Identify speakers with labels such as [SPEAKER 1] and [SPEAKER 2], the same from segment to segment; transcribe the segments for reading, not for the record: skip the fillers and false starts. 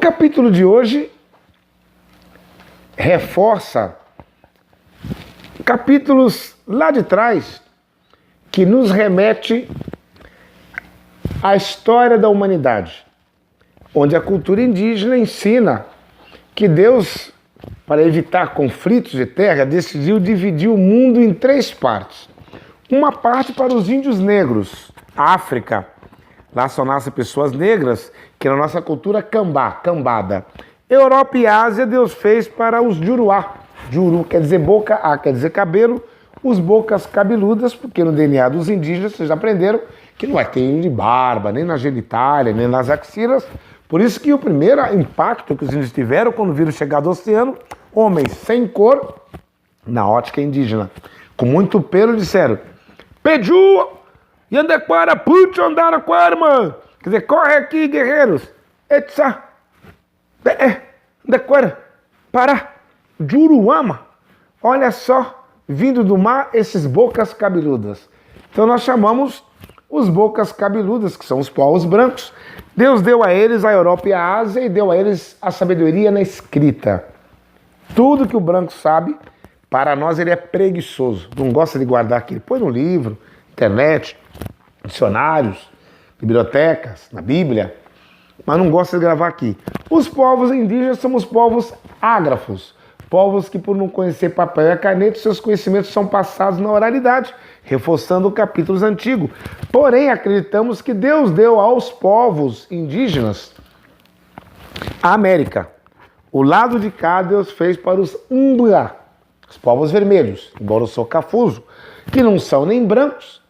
[SPEAKER 1] capítulo de hoje reforça capítulos lá de trás que nos remete à história da humanidade, onde a cultura indígena ensina que Deus, para evitar conflitos de terra, decidiu dividir o mundo em 3 partes. Uma parte para os índios negros, a África. Lá só nascem pessoas negras, que na nossa cultura cambada. Europa e Ásia Deus fez para os Juruá. Juru quer dizer boca, A quer dizer cabelo, os bocas cabeludas, porque no DNA dos indígenas vocês aprenderam que não vai ter de barba, nem na genitália, nem nas axilas. Por isso que o primeiro impacto que os índios tiveram quando viram chegar do oceano, homens sem cor, na ótica indígena, com muito pelo, disseram: Peju, Yandequara, Pucho, Andaraquara, mano. Quer dizer, corre aqui, guerreiros. Etsa, Yandequara, para, Juruama. Olha só, vindo do mar, esses bocas cabeludas. Então nós chamamos os bocas cabeludas, que são os povos brancos. Deus deu a eles a Europa e a Ásia e deu a eles a sabedoria na escrita. Tudo que o branco sabe, para nós ele é preguiçoso. Não gosta de guardar aquilo. Põe no livro, internet, dicionários, bibliotecas, na Bíblia, mas não gosta de gravar aqui. Os povos indígenas são os povos ágrafos, povos que por não conhecer papel e caneta, seus conhecimentos são passados na oralidade, reforçando capítulos antigos. Porém, acreditamos que Deus deu aos povos indígenas a América. O lado de cá Deus fez para os Umbra, os povos vermelhos, embora eu sou cafuso, que não são nem brancos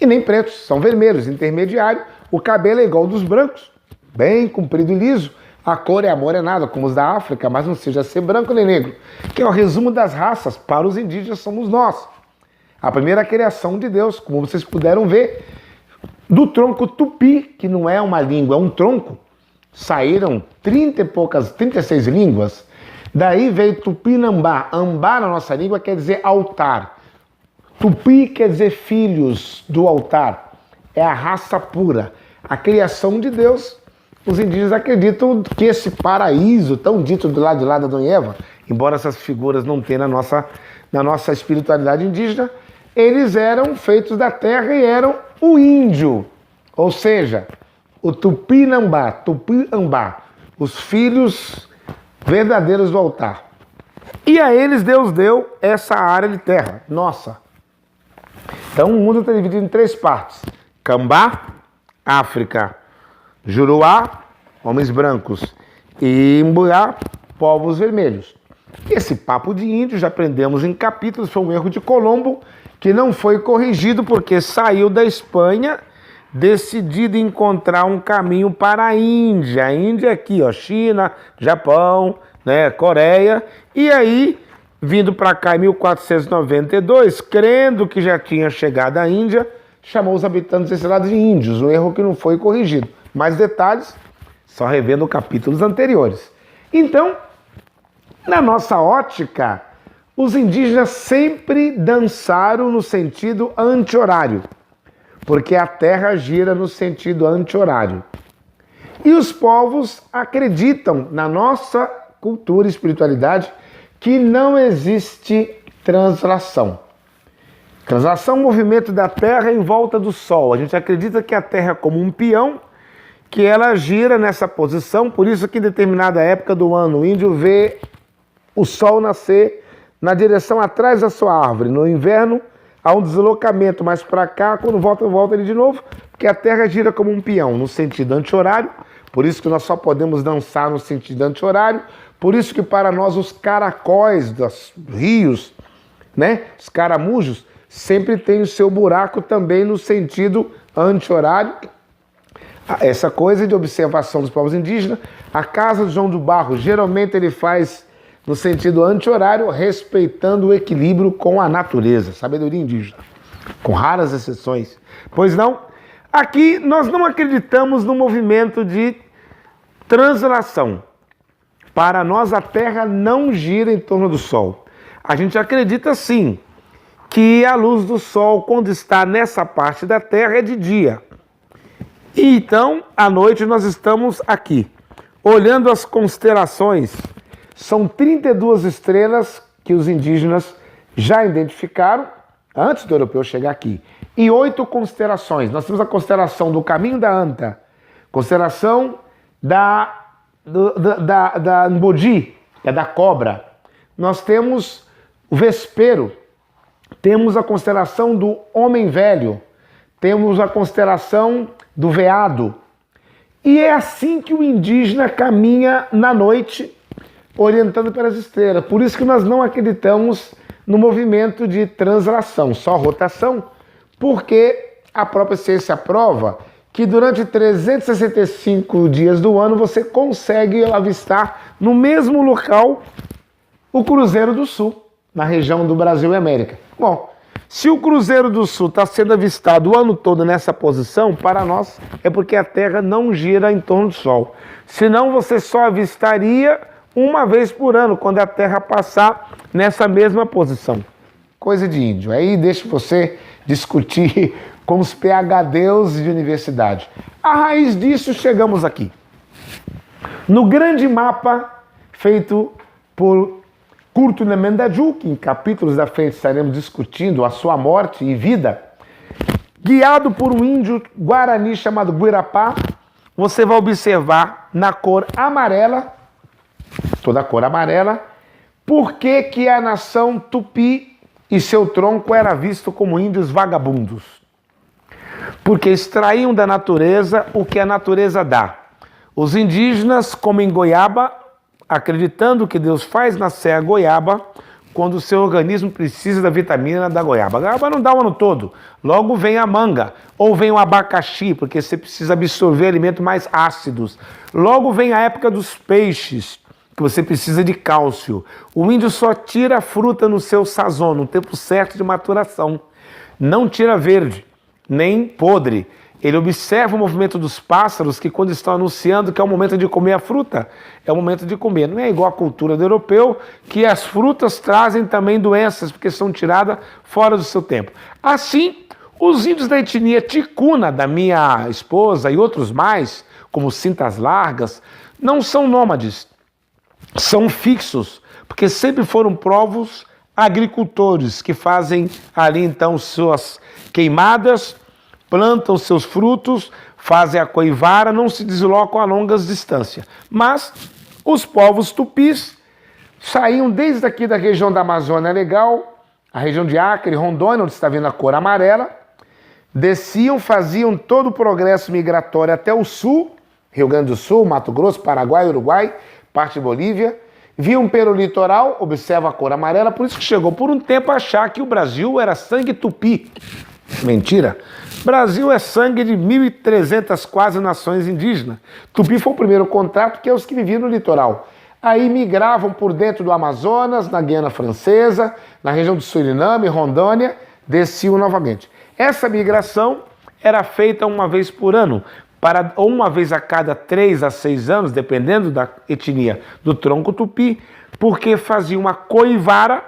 [SPEAKER 1] e nem pretos, são vermelhos, intermediário. O cabelo é igual ao dos brancos, bem comprido e liso. A cor é amorenada, como os da África, mas não seja ser branco nem negro, que é o resumo das raças. Para os indígenas somos nós. A primeira criação de Deus, como vocês puderam ver, do tronco tupi, que não é uma língua, é um tronco, saíram 36 línguas. Daí veio tupinambá. Ambá na nossa língua quer dizer altar. Tupi quer dizer filhos do altar. É a raça pura. A criação de Deus. Os indígenas acreditam que esse paraíso, tão dito do lado de lá da Adão e Eva, embora essas figuras não tenham na nossa espiritualidade indígena, eles eram feitos da terra e eram o índio. Ou seja, o tupinambá, tupiambá, os filhos verdadeiros do altar. E a eles Deus deu essa área de terra, nossa. Então o mundo está dividido em 3 partes. Cambá, África. Juruá, homens brancos. E Imbuá, povos vermelhos. Esse papo de índio, já aprendemos em capítulos, foi um erro de Colombo, que não foi corrigido porque saiu da Espanha, decidido encontrar um caminho para a Índia. A Índia aqui, ó, China, Japão, né, Coreia. E aí, vindo para cá em 1492, crendo que já tinha chegado à Índia, chamou os habitantes desse lado de índios, um erro que não foi corrigido. Mais detalhes, só revendo capítulos anteriores. Então, na nossa ótica, os indígenas sempre dançaram no sentido anti-horário, porque a Terra gira no sentido anti-horário. E os povos acreditam na nossa cultura e espiritualidade que não existe translação. Translação é o movimento da Terra em volta do Sol. A gente acredita que a Terra é como um peão, que ela gira nessa posição, por isso que em determinada época do ano o índio vê o Sol nascer na direção atrás da sua árvore. No inverno há um deslocamento mais para cá, quando volta ele de novo, porque a Terra gira como um peão, no sentido anti-horário, por isso que nós só podemos dançar no sentido anti-horário, por isso que para nós os caracóis dos rios, né, os caramujos, sempre tem o seu buraco também no sentido anti-horário. Essa coisa de observação dos povos indígenas, a casa de João do Barro, geralmente ele faz no sentido anti-horário, respeitando o equilíbrio com a natureza, sabedoria indígena, com raras exceções. Pois não? Aqui nós não acreditamos no movimento de translação. Para nós a Terra não gira em torno do Sol. A gente acredita sim que a luz do Sol, quando está nessa parte da Terra, é de dia. E então, à noite, nós estamos aqui. olhando as constelações, são 32 estrelas que os indígenas já identificaram antes do europeu chegar aqui. E 8 constelações. Nós temos a constelação do Caminho da Anta, constelação da Mbodi, que é da cobra. Nós temos o Vespero, temos a constelação do Homem Velho, temos a constelação do Veado. E é assim que o indígena caminha na noite, orientando pelas estrelas. Por isso que nós não acreditamos no movimento de translação, só rotação, porque a própria ciência prova que durante 365 dias do ano você consegue avistar no mesmo local o Cruzeiro do Sul, na região do Brasil e América. Bom, se o Cruzeiro do Sul está sendo avistado o ano todo nessa posição, para nós é porque a Terra não gira em torno do Sol. Senão você só avistaria uma vez por ano, quando a Terra passar nessa mesma posição. Coisa de índio. Aí deixa você discutir com os PhDs de universidade. A raiz disso, chegamos aqui. No grande mapa feito por Curto Nemendaju, que em capítulos da frente estaremos discutindo a sua morte e vida, guiado por um índio guarani chamado Guirapá, você vai observar na cor amarela, toda a cor amarela, por que a nação Tupi e seu tronco era visto como índios vagabundos. Porque extraíam da natureza o que a natureza dá. Os indígenas comem goiaba, acreditando que Deus faz nascer a goiaba quando o seu organismo precisa da vitamina da goiaba. A goiaba não dá o ano todo. Logo vem a manga, ou vem o abacaxi, porque você precisa absorver alimentos mais ácidos. Logo vem a época dos peixes, que você precisa de cálcio. O índio só tira a fruta no seu sazon, no tempo certo de maturação. Não tira verde, nem podre. Ele observa o movimento dos pássaros que, quando estão anunciando que é o momento de comer a fruta, é o momento de comer. Não é igual a cultura do europeu, que as frutas trazem também doenças, porque são tiradas fora do seu tempo. Assim, os índios da etnia ticuna, da minha esposa e outros mais, como cintas largas, não são nômades, são fixos, porque sempre foram povos agricultores, que fazem ali então suas queimadas, plantam seus frutos, fazem a coivara, não se deslocam a longas distâncias. Mas os povos tupis saíam desde aqui da região da Amazônia Legal, a região de Acre, Rondônia, onde está vendo a cor amarela, desciam, faziam todo o progresso migratório até o sul, Rio Grande do Sul, Mato Grosso, Paraguai, Uruguai, parte de Bolívia, viam pelo litoral, observa a cor amarela, por isso que chegou por um tempo a achar que o Brasil era sangue tupi. Mentira. Brasil é sangue de 1.300 quase nações indígenas. Tupi foi o primeiro contato, que é os que viviam no litoral. Aí migravam por dentro do Amazonas, na Guiana Francesa, na região do Suriname, Rondônia, desciam novamente. Essa migração era feita uma vez por ano, ou uma vez a cada 3 a 6 anos, dependendo da etnia do tronco tupi, porque fazia uma coivara,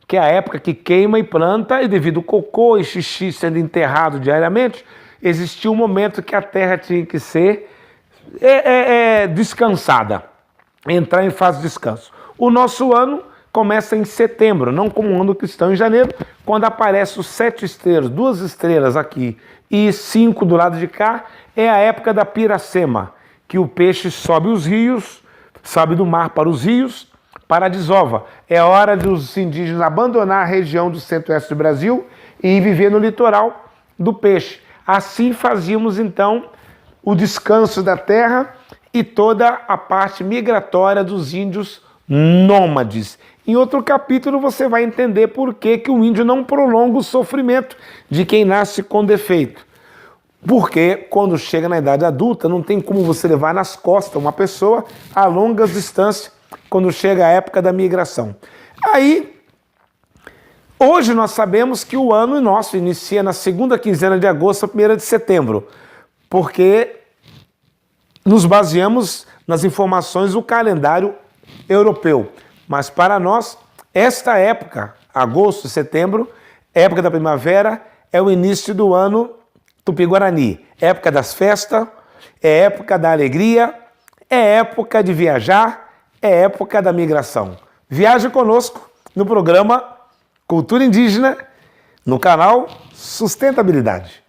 [SPEAKER 1] que é a época que queima e planta, e devido ao cocô e xixi sendo enterrado diariamente, existia um momento que a terra tinha que ser descansada, entrar em fase de descanso. O nosso ano começa em setembro, não como o ano cristão em janeiro, quando aparecem os 7 estrelas, 2 estrelas aqui e 5 do lado de cá, é a época da piracema, que o peixe sobe os rios, sobe do mar para os rios, para a desova. É hora dos indígenas abandonar a região do centro-oeste do Brasil e viver no litoral do peixe. Assim fazíamos então o descanso da terra e toda a parte migratória dos índios nômades. Em outro capítulo você vai entender por que o índio não prolonga o sofrimento de quem nasce com defeito. Porque quando chega na idade adulta não tem como você levar nas costas uma pessoa a longas distâncias quando chega a época da migração. Aí, hoje nós sabemos que o ano nosso inicia na segunda quinzena de agosto, a 1ª de setembro, porque nos baseamos nas informações do calendário europeu. Mas para nós, esta época, agosto, setembro, época da primavera, é o início do ano Tupi-Guarani. Época das festas, é época da alegria, É época de viajar, é época da migração. Viaje conosco no programa Cultura Indígena, no canal Sustentabilidade.